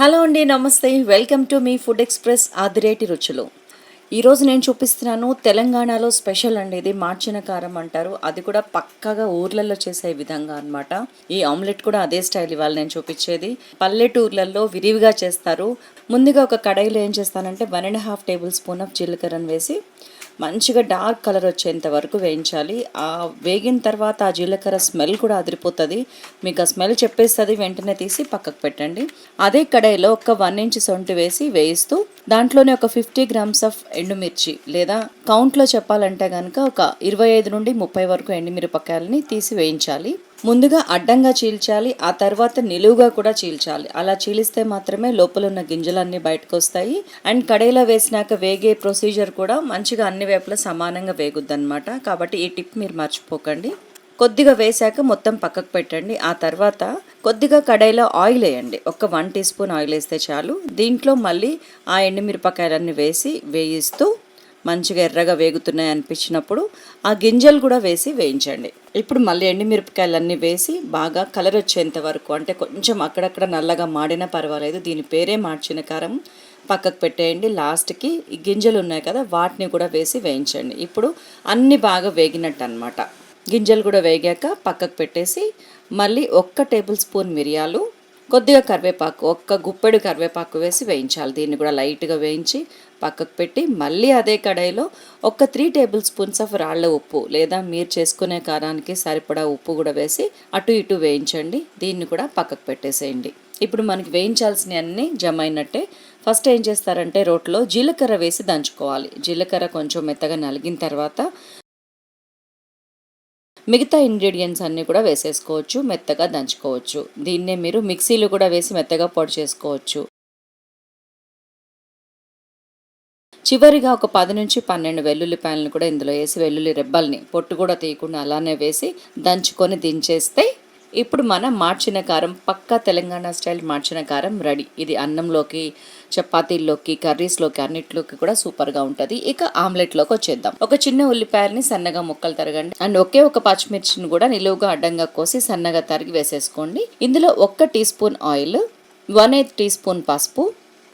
Hello అండి, నమస్తే. Welcome to మీ ఫుడ్ ఎక్స్ప్రెస్ ఆదిరేటి రుచులు. ఈరోజు నేను చూపిస్తున్నాను తెలంగాణలో స్పెషల్ అండి. ఇది మాడ్చిన కారం అంటారు. అది కూడా పక్కగా ఊర్లలో చేసే విధంగా అనమాట. ఈ ఆమ్లెట్ కూడా అదే స్టైల్ ఇవాళ నేను చూపించేది. పల్లెటూర్లలో విరివిగా చేస్తారు. ముందుగా ఒక కడాయిలో ఏం చేస్తానంటే 1.5 టేబుల్ స్పూన్ ఆఫ్ జీలకర్రను వేసి మంచిగా డార్క్ కలర్ వచ్చేంత వరకు వేయించాలి. ఆ వేగిన తర్వాత ఆ జీలకర్ర స్మెల్ కూడా అదిరిపోతుంది. మీకు ఆ స్మెల్ చెప్పేస్తుంది, వెంటనే తీసి పక్కకు పెట్టండి. అదే కడాయిలో ఒక 1 ఇంచ్ సొంటి వేసి వేయిస్తూ దాంట్లోనే ఒక 50 గ్రామ్స్ ఆఫ్ ఎండుమిర్చి, లేదా కౌంట్లో చెప్పాలంటే కనుక ఒక 25 నుండి 30 వరకు ఎండుమిరపకాయలని తీసి వేయించాలి. ముందుగా అడ్డంగా చీల్చాలి, ఆ తర్వాత నిలువుగా కూడా చీల్చాలి. అలా చీలిస్తే మాత్రమే లోపల ఉన్న గింజలన్నీ బయటకు వస్తాయి. అండ్ కడాయిలో వేసినాక వేగే ప్రొసీజర్ కూడా మంచిగా అన్ని వైపులా సమానంగా వేగుద్ది అనమాట. కాబట్టి ఈ టిప్ మీరు మర్చిపోకండి. కొద్దిగా వేసాక మొత్తం పక్కకు పెట్టండి. ఆ తర్వాత కొద్దిగా కడాయిలో ఆయిల్ వేయండి. ఒక 1 టీ స్పూన్ ఆయిల్ వేస్తే చాలు. దీంట్లో మళ్ళీ ఆ ఎండుమిరపకాయలన్నీ వేసి వేయిస్తూ మంచిగా ఎర్రగా వేగుతున్నాయి అనిపించినప్పుడు ఆ గింజలు కూడా వేసి వేయించండి. ఇప్పుడు మళ్ళీ ఎండుమిరపకాయలన్నీ వేసి బాగా కలర్ వచ్చేంత వరకు, అంటే కొంచెం అక్కడక్కడ నల్లగా మాడినా పర్వాలేదు, దీని పేరే మాడ్చిన కారం, పక్కకు పెట్టేయండి. లాస్ట్కి ఈ గింజలు ఉన్నాయి కదా, వాటిని కూడా వేసి వేయించండి. ఇప్పుడు అన్నీ బాగా వేగినట్టు అనమాట. గింజలు కూడా వేగాక పక్కకు పెట్టేసి మళ్ళీ 1 టేబుల్ స్పూన్ మిరియాలు, కొద్దిగా కరివేపాకు, 1 గుప్పెడు కరివేపాకు వేసి వేయించాలి. దీన్ని కూడా లైట్గా వేయించి పక్కకు పెట్టి మళ్ళీ అదే కడాయిలో ఒక 3 టేబుల్ స్పూన్స్ ఆఫ్ రాళ్ళ ఉప్పు, లేదా మీరు చేసుకునే కారానికి సరిపడా ఉప్పు కూడా వేసి అటు ఇటు వేయించండి. దీన్ని కూడా పక్కకు పెట్టేసేయండి. ఇప్పుడు మనకి వేయించాల్సినవి అన్నీ జమ అయినట్టే. ఫస్ట్ ఏం చేస్తారంటే రోట్లో జీలకర్ర వేసి దంచుకోవాలి. జీలకర్ర కొంచెం మెత్తగా నలిగిన తర్వాత మిగతా ఇంగ్రీడియంట్స్ అన్నీ కూడా వేసేసుకోవచ్చు, మెత్తగా దంచుకోవచ్చు. దీన్నే మీరు మిక్సీలో కూడా వేసి మెత్తగా పొడి చేసుకోవచ్చు. చివరిగా ఒక 10 నుంచి 12 వెల్లుల్లిపాయలను కూడా ఇందులో వేసి వెల్లుల్లి రెబ్బల్ని పొట్టు కూడా తీయకుండా అలానే వేసి దంచుకొని దించేస్తే ఇప్పుడు మన మాడ్చిన కారం, పక్కా తెలంగాణ స్టైల్ మాడ్చిన కారం రెడీ. ఇది అన్నంలోకి, చపాతీల్లోకి, కర్రీస్లోకి అన్నిట్లోకి కూడా సూపర్గా ఉంటుంది. ఇక ఆమ్లెట్లోకి వచ్చేద్దాం. ఒక చిన్న ఉల్లిపాయల్ని సన్నగా ముక్కలు తరగండి. అండ్ ఒకే ఒక పచ్చిమిర్చిని కూడా నిలువుగా అడ్డంగా కోసి సన్నగా తరిగి వేసేసుకోండి. ఇందులో 1 teaspoon oil, 1/8 teaspoon పసుపు,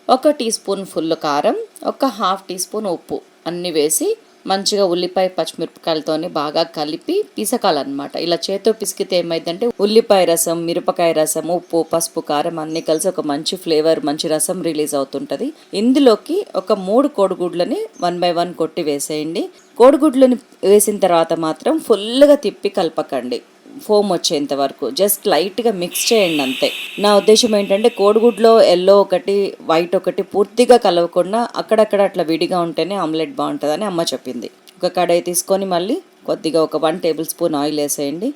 1 టీ స్పూన్ ఫుల్ కారం, 1/2 టీ స్పూన్ ఉప్పు అన్నీ వేసి మంచిగా ఉల్లిపాయ పచ్చిమిరపకాయలతోని బాగా కలిపి పిసకాలన్నమాట. ఇలా చేతితో పిసికితే ఏమైందంటే ఉల్లిపాయ రసం, మిరపకాయ రసం, ఉప్పు, పసుపు, కారం అన్నీ కలిసి ఒక మంచి ఫ్లేవర్, మంచి రసం రిలీజ్ అవుతుంటుంది. ఇందులోకి ఒక 3 కోడిగుడ్లని 1 by 1 కొట్టి వేసేయండి. కోడిగుడ్లని వేసిన తర్వాత మాత్రం ఫుల్గా తిప్పి కలపకండి. ఫోమ్ వచ్చేంత వరకు జస్ట్ లైట్గా మిక్స్ చేయండి అంతే. నా ఉద్దేశం ఏంటంటే కోడిగుడ్లో ఎల్లో ఒకటి, వైట్ ఒకటి పూర్తిగా కలవకుండా అక్కడక్కడ అట్లా విడిగా ఉంటేనే ఆమ్లెట్ బాగుంటుందని అమ్మ చెప్పింది. ఒక కడాయి తీసుకొని మళ్ళీ కొద్దిగా ఒక 1 టేబుల్ స్పూన్ ఆయిల్ వేసేయండి.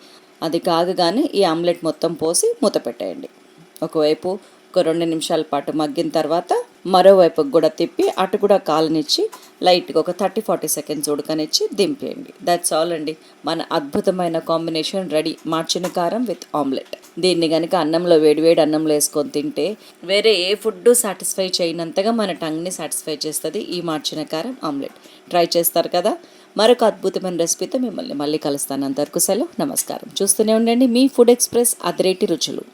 అది కాగగానే ఈ ఆమ్లెట్ మొత్తం పోసి మూత పెట్టేయండి. ఒకవైపు ఒక 2 నిమిషాల పాటు మగ్గిన తర్వాత మరోవైపుకి కూడా తిప్పి అటు కూడా కాలనిచ్చి లైట్గా ఒక 30-40 సెకండ్స్ ఉడకనిచ్చి దింపేయండి. దట్స్ ఆల్ అండి. మన అద్భుతమైన కాంబినేషన్ రెడీ, మాడ్చిన కారం విత్ ఆమ్లెట్. దీన్ని కనుక అన్నంలో, వేడివేడి అన్నంలో వేసుకొని తింటే వేరే ఏ ఫుడ్ సాటిస్ఫై చేయనంతగా మన టంగ్ని సాటిస్ఫై చేస్తుంది ఈ మాడ్చిన కారం ఆమ్లెట్. ట్రై చేస్తారు కదా. మరొక అద్భుతమైన రెసిపీతో మిమ్మల్ని మళ్ళీ కలుస్తాను. అంతవరకు సెలవు, నమస్కారం. చూస్తూనే ఉండండి మీ ఫుడ్ ఎక్స్ప్రెస్ ఆదిరేటి రుచులు.